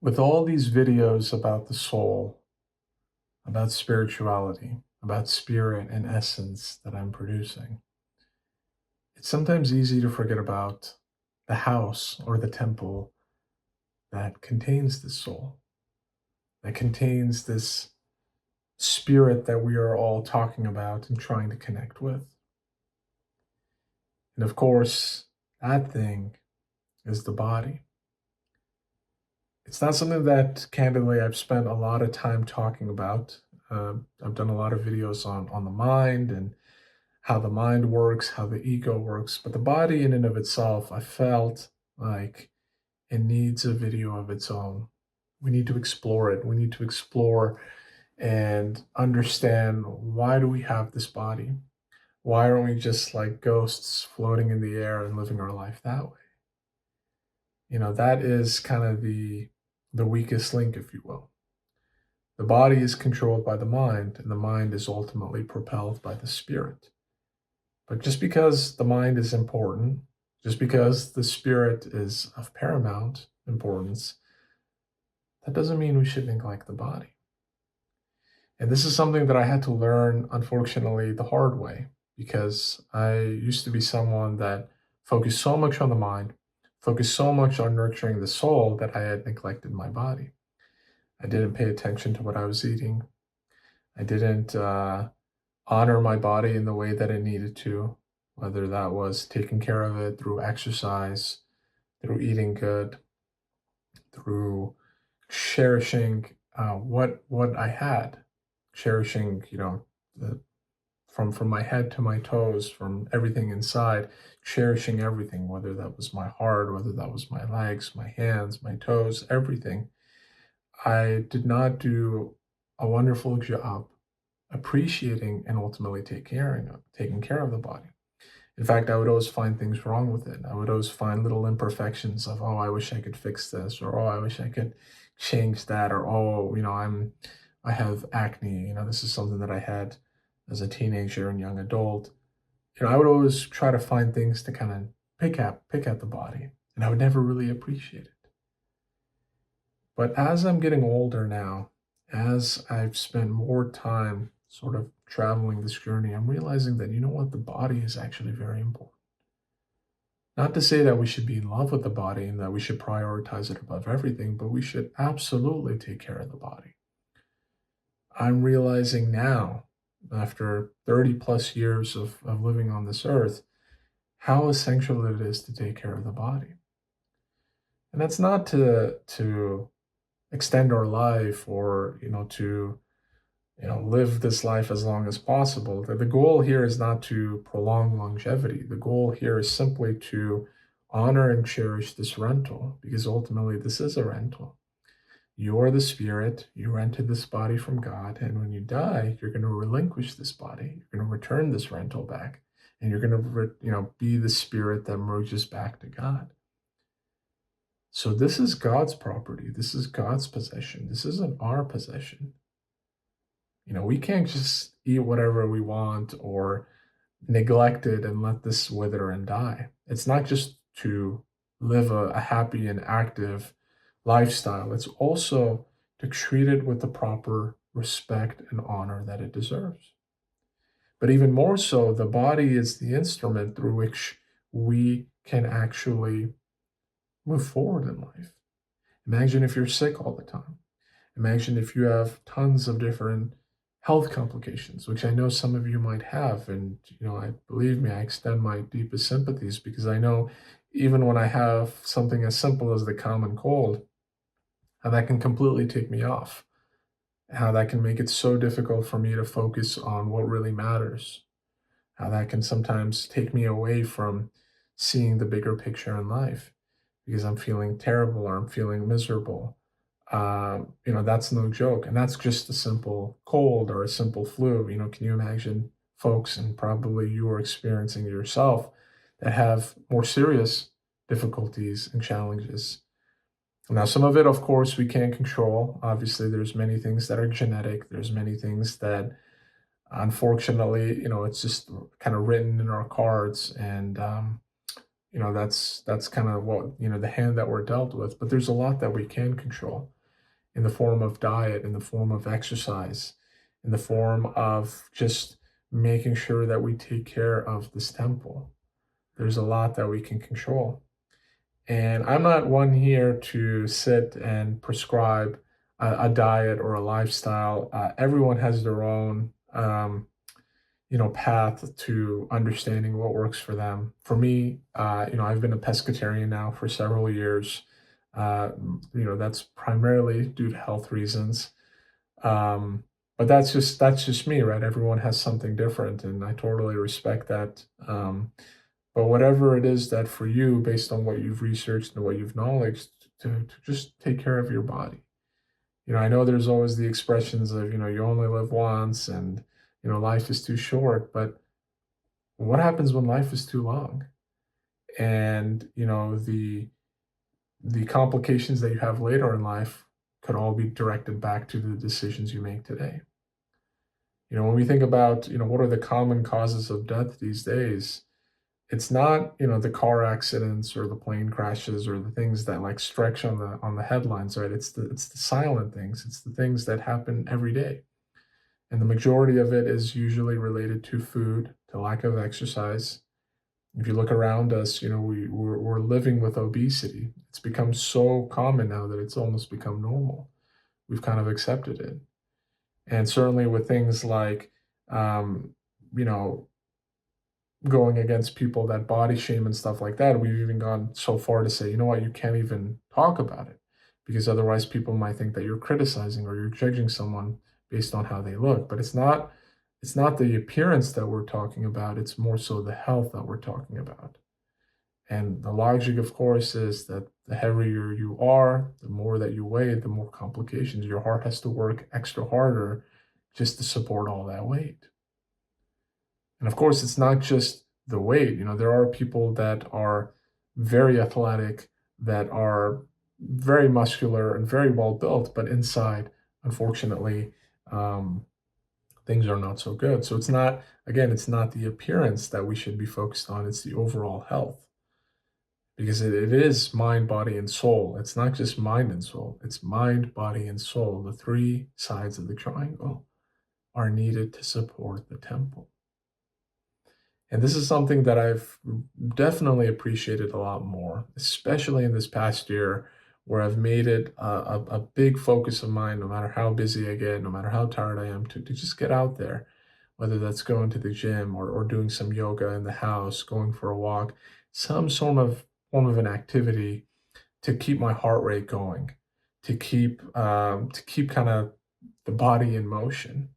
With all these videos about the soul, about spirituality, about spirit and essence that I'm producing, it's sometimes easy to forget about the house or the temple that contains the soul, that contains this spirit that we are all talking about and trying to connect with. And of course, that thing is the body. It's not something that, candidly, I've spent a lot of time talking about. I've done a lot of videos on the mind and how the mind works, how the ego works, but the body in and of itself, I felt like it needs a video of its own. We need to explore it. We need to explore and understand, why do we have this body? Why aren't we just like ghosts floating in the air and living our life that way? That is kind of the weakest link, if you will. The body is controlled by the mind, and the mind is ultimately propelled by the spirit. But just because the mind is important, just because the spirit is of paramount importance, that doesn't mean we should neglect the body. And this is something that I had to learn, unfortunately, the hard way, because I used to be someone that focused so much on the mind, focused so much on nurturing the soul, that I had neglected my body. I didn't pay attention to what I was eating. I didn't honor my body in the way that it needed to, whether that was taking care of it through exercise, through eating good, through cherishing what I had, cherishing, the, from my head to my toes, from everything inside, cherishing everything, whether that was my heart, whether that was my legs, my hands, my toes, everything. I did not do a wonderful job appreciating and ultimately taking care of the body. In fact, I would always find things wrong with it. I would always find little imperfections of, oh, I wish I could fix this, or oh, I wish I could change that, or oh, I have acne. This is something that I had as a teenager and young adult. I would always try to find things to kind of pick at the body, and I would never really appreciate it. But as I'm getting older now, as I've spent more time sort of traveling this journey, I'm realizing that, the body is actually very important. Not to say that we should be in love with the body and that we should prioritize it above everything, but we should absolutely take care of the body. I'm realizing now, after 30 plus years of living on this earth, how essential it is to take care of the body. And that's not to extend our life, or to live this life as long as possible. The goal here is not to prolong longevity. The goal here is simply to honor and cherish this rental, because ultimately this is a rental. You are the spirit, you rented this body from God, and when you die, you're going to relinquish this body, you're going to return this rental back, and you're going to be the spirit that merges back to God. So this is God's property. This is God's possession. This isn't our possession. We can't just eat whatever we want or neglect it and let this wither and die. It's not just to live a happy and active lifestyle. It's also to treat it with the proper respect and honor that it deserves. But even more so, the body is the instrument through which we can actually move forward in life. Imagine if you're sick all the time. Imagine if you have tons of different health complications, which I know some of you might have. And, I believe me, I extend my deepest sympathies, because I know even when I have something as simple as the common cold, how that can completely take me off, how that can make it so difficult for me to focus on what really matters, how that can sometimes take me away from seeing the bigger picture in life, because I'm feeling terrible or I'm feeling miserable. That's no joke. And that's just a simple cold or a simple flu. Can you imagine folks, and probably you are experiencing it yourself, that have more serious difficulties and challenges? Now, some of it, of course, we can't control. Obviously, there's many things that are genetic. There's many things that, unfortunately, it's just kind of written in our cards. And, that's kind of what, the hand that we're dealt with. But there's a lot that we can control. in the form of diet, in the form of exercise, in the form of just making sure that we take care of this temple. There's a lot that we can control. And I'm not one here to sit and prescribe a diet or a lifestyle. Everyone has their own, path to understanding what works for them. For me, I've been a pescatarian now for several years. That's primarily due to health reasons. Um, but that's just me, right? Everyone has something different, and I totally respect that. But whatever it is that for you, based on what you've researched and what you've knowledged, to just take care of your body. I know there's always the expressions of, you only live once and, life is too short, but what happens when life is too long? And, the complications that you have later in life could all be directed back to the decisions you make today. When we think about, what are the common causes of death these days, it's not, the car accidents or the plane crashes or the things that like stretch on the headlines, right? It's the silent things. It's the things that happen every day. And the majority of it is usually related to food, to lack of exercise. If you look around us, we're living with obesity. It's become so common now that it's almost become normal. We've kind of accepted it. And certainly with things like, um, you know, going against people that body shame and stuff like that, we've even gone so far to say, you know what, you can't even talk about it because otherwise people might think that you're criticizing or you're judging someone based on how they look. But it's not the appearance that we're talking about, it's more so the health that we're talking about. And the logic, of course, is that the heavier you are, the more that you weigh, the more complications. Your heart has to work extra harder just to support all that weight. And of course, it's not just the weight. There are people that are very athletic, that are very muscular and very well built, but inside, unfortunately, um, things are not so good. So it's not the appearance that we should be focused on, it's the overall health. Because it is mind, body, and soul. It's not just mind and soul, it's mind, body, and soul. The three sides of the triangle are needed to support the temple. And this is something that I've definitely appreciated a lot more, especially in this past year, where I've made it a big focus of mine, no matter how busy I get, no matter how tired I am, to just get out there, whether that's going to the gym or doing some yoga in the house, going for a walk, some form of an activity to keep my heart rate going, to keep kind of the body in motion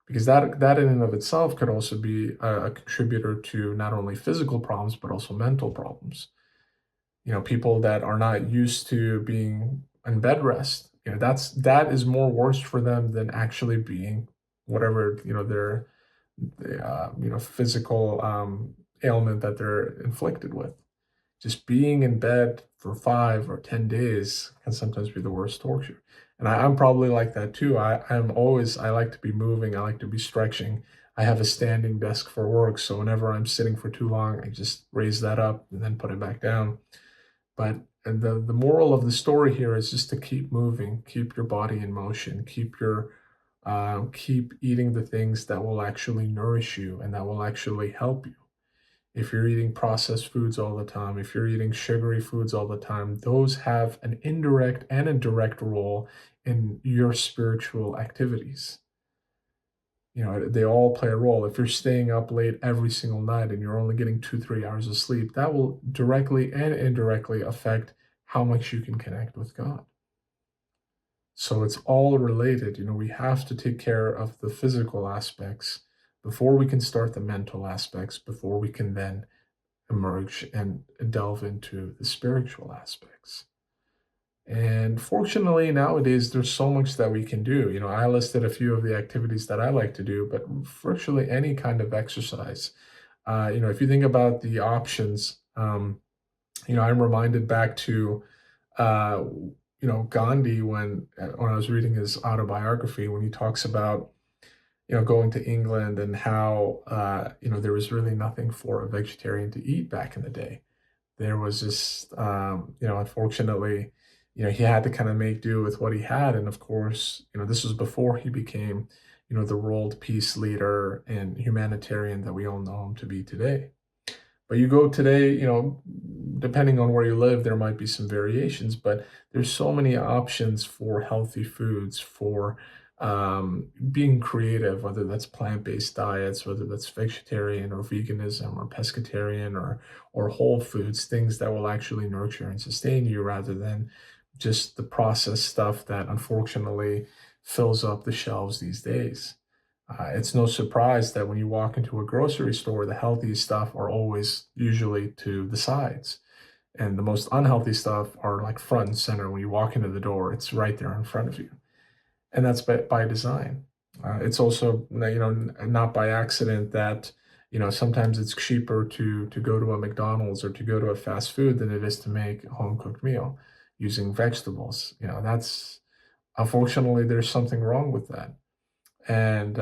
because that in and of itself could also be a contributor to not only physical problems but also mental problems. People that are not used to being in bed rest, that is more worse for them than actually being whatever their physical ailment that they're inflicted with. Just being in bed for 5 or 10 days can sometimes be the worst torture. And I'm probably like that too. I like to be moving, I like to be stretching. I have a standing desk for work, so whenever I'm sitting for too long, I just raise that up and then put it back down. But the moral of the story here is just to keep moving, keep your body in motion, keep eating the things that will actually nourish you and that will actually help you. If you're eating processed foods all the time, if you're eating sugary foods all the time, those have an indirect and a direct role in your spiritual activities. They all play a role. If you're staying up late every single night and you're only getting 2, 3 hours of sleep, that will directly and indirectly affect how much you can connect with God. So it's all related. We have to take care of the physical aspects before we can start the mental aspects, before we can then emerge and delve into the spiritual aspects. And fortunately, nowadays, there's so much that we can do. I listed a few of the activities that I like to do, but virtually any kind of exercise. If you think about the options, I'm reminded back to, Gandhi when I was reading his autobiography, when he talks about, going to England and how, there was really nothing for a vegetarian to eat back in the day. There was just, unfortunately, he had to kind of make do with what he had. And of course, this was before he became, the world peace leader and humanitarian that we all know him to be today. But you go today, depending on where you live, there might be some variations, but there's so many options for healthy foods, for being creative, whether that's plant-based diets, whether that's vegetarian or veganism or pescatarian or whole foods, things that will actually nurture and sustain you rather than just the processed stuff that unfortunately fills up the shelves these days. It's no surprise that when you walk into a grocery store, the healthiest stuff are always usually to the sides. And the most unhealthy stuff are like front and center. When you walk into the door, it's right there in front of you. And that's by design. It's also, not by accident that, sometimes it's cheaper to go to a McDonald's or to go to a fast food than it is to make a home cooked meal using vegetables. That's unfortunately, there's something wrong with that. And,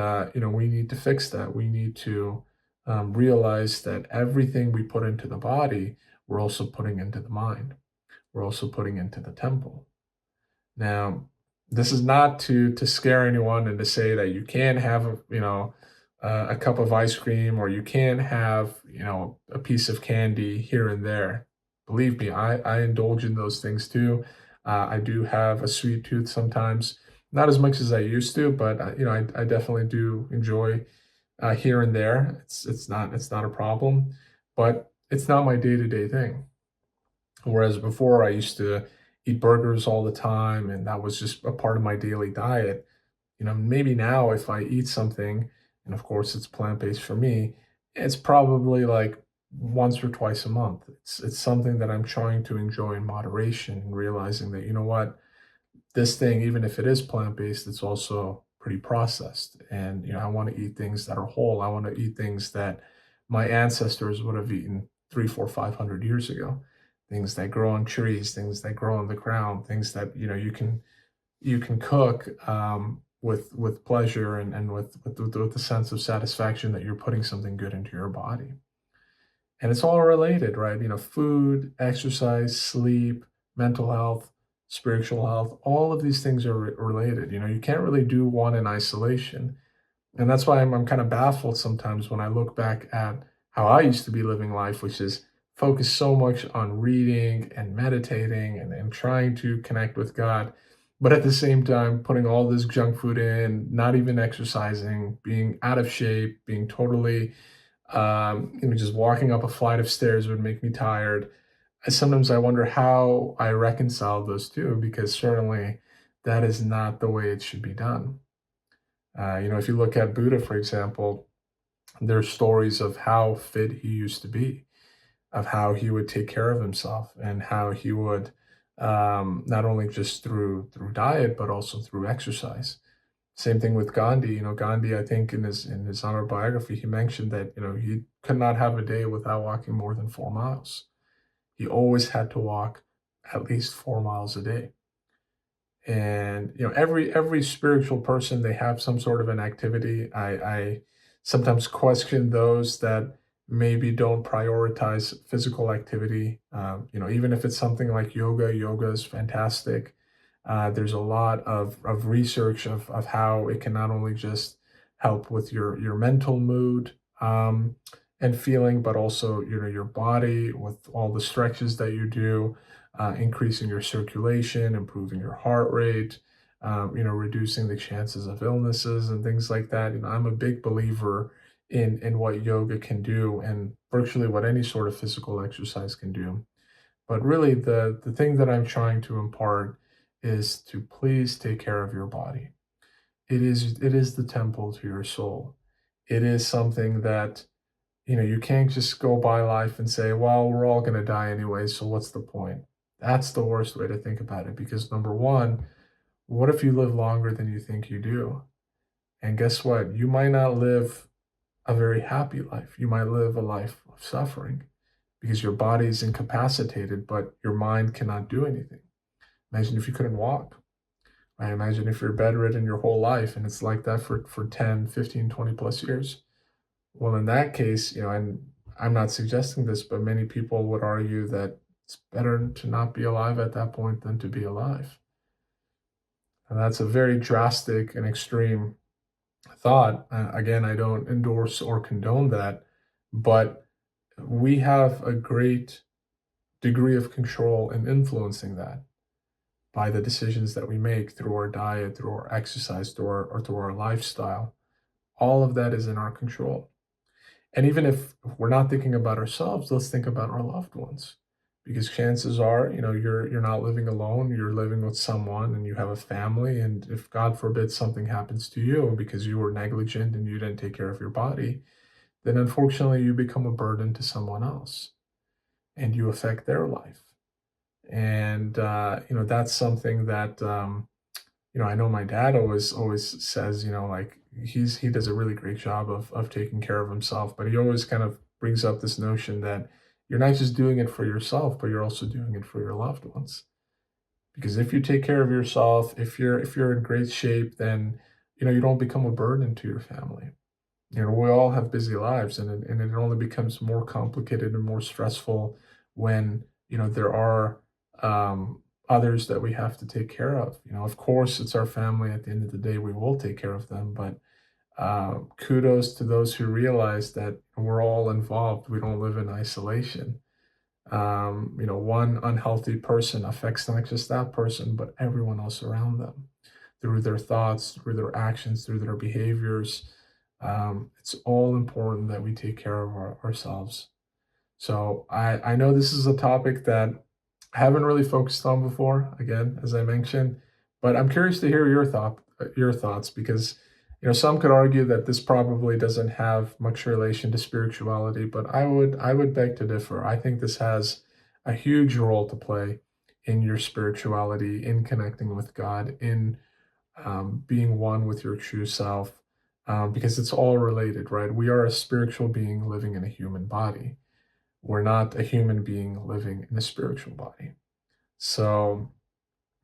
we need to fix that. We need to realize that everything we put into the body, we're also putting into the mind. We're also putting into the temple. Now, this is not to scare anyone and to say that you can't have, a cup of ice cream or you can't have, a piece of candy here and there. Believe me, I indulge in those things too. I do have a sweet tooth sometimes, not as much as I used to, but I definitely do enjoy here and there. It's not a problem, but it's not my day-to-day thing. Whereas before I used to eat burgers all the time and that was just a part of my daily diet. Maybe now if I eat something, and of course it's plant-based for me, it's probably like once or twice a month. It's something that I'm trying to enjoy in moderation and realizing that, what, this thing, even if it is plant-based, it's also pretty processed. And, I want to eat things that are whole. I want to eat things that my ancestors would have eaten 3, 4, 500 years ago. Things that grow on trees, things that grow on the ground, things that, you can cook with pleasure and with the sense of satisfaction that you're putting something good into your body. And it's all related, right? Food, exercise, sleep, mental health, spiritual health, all of these things are related. You can't really do one in isolation. And that's why I'm kind of baffled sometimes when I look back at how I used to be living life, which is focused so much on reading and meditating and trying to connect with God. But at the same time, putting all this junk food in, not even exercising, being out of shape, being totally just walking up a flight of stairs would make me tired. Sometimes I wonder how I reconcile those two because certainly that is not the way it should be done. If you look at Buddha, for example, there's stories of how fit he used to be, of how he would take care of himself and how he would not only just through diet but also through exercise. Same thing with Gandhi. Gandhi, I think in his autobiography, he mentioned that, he could not have a day without walking more than 4 miles. He always had to walk at least 4 miles a day. And every spiritual person, they have some sort of an activity. I sometimes question those that maybe don't prioritize physical activity. Even if it's something like yoga is fantastic. There's a lot of research of how it can not only just help with your mental mood and feeling, but also your body with all the stretches that you do, increasing your circulation, improving your heart rate, reducing the chances of illnesses and things like that. I'm a big believer in what yoga can do and virtually what any sort of physical exercise can do. But really, the thing that I'm trying to impart is to please take care of your body. It is the temple to your soul. It is something that you can't just go by life and say, well, we're all going to die anyway, so what's the point? That's the worst way to think about it because number one, what if you live longer than you think you do? And guess what? You might not live a very happy life. You might live a life of suffering because your body is incapacitated, but your mind cannot do anything. Imagine if you couldn't walk. Right? Imagine if you're bedridden your whole life and it's like that for 10, 15, 20 plus years. Well, in that case, and I'm not suggesting this, but many people would argue that It's better to not be alive at that point than to be alive. And that's a very drastic and extreme thought. Again, I don't endorse or condone that, but we have a great degree of control in influencing that by the decisions that we make through our diet, through our exercise, through our lifestyle. All of that is in our control. And even if we're not thinking about ourselves, let's think about our loved ones. Because chances are, you're not living alone, you're living with someone and you have a family. And if God forbid something happens to you because you were negligent and you didn't take care of your body, then unfortunately you become a burden to someone else and you affect their life. And that's something that I know my dad always says, like he does a really great job of taking care of himself, but he always kind of brings up this notion that you're not just doing it for yourself, but you're also doing it for your loved ones. Because if you take care of yourself, if you're in great shape, then you don't become a burden to your family. We all have busy lives, and it only becomes more complicated and more stressful when there are others that we have to take care of. Of course, it's our family. At the end of the day, we will take care of them. But kudos to those who realize that we're all involved. We don't live in isolation. One unhealthy person affects not just that person, but everyone else around them through their thoughts, through their actions, through their behaviors. It's all important that we take care of ourselves. So I know this is a topic that I haven't really focused on before, again, as I mentioned, but I'm curious to hear your thoughts, because some could argue that this probably doesn't have much relation to spirituality, but I would beg to differ. I think this has a huge role to play in your spirituality, in connecting with God, in being one with your true self, because it's all related, right? We are a spiritual being living in a human body. We're not a human being living in a spiritual body. So,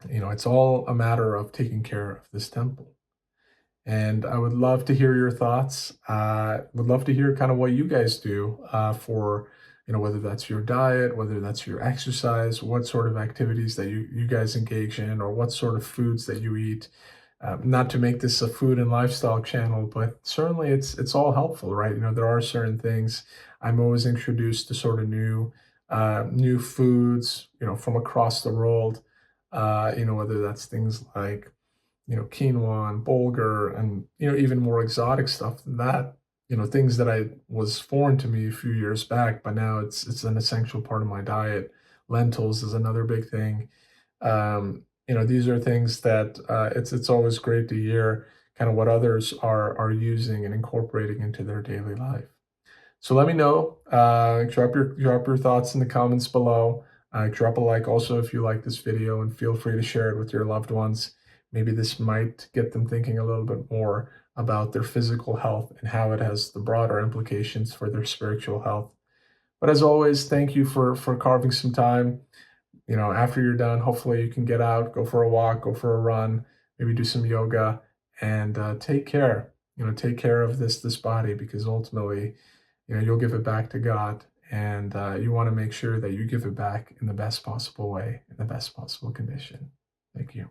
it's all a matter of taking care of this temple. And I would love to hear your thoughts. Would love to hear kind of what you guys do for, whether that's your diet, whether that's your exercise, what sort of activities that you guys engage in, or what sort of foods that you eat. Not to make this a food and lifestyle channel, but certainly it's all helpful, right? There are certain things I'm always introduced to sort of new foods, from across the world. Whether that's things like quinoa and bulgur and, even more exotic stuff than that, things that I was foreign to me a few years back, but now it's an essential part of my diet. Lentils is another big thing. These are things that it's always great to hear kind of what others are using and incorporating into their daily life. So let me know. Drop your thoughts in the comments below. Drop a like also if you like this video, and feel free to share it with your loved ones. Maybe this might get them thinking a little bit more about their physical health and how it has the broader implications for their spiritual health. But as always, thank you for carving some time. After you're done, hopefully you can get out, go for a walk, go for a run, maybe do some yoga, and take care. Take care of this body, because ultimately, you'll give it back to God, and you want to make sure that you give it back in the best possible way, in the best possible condition. Thank you.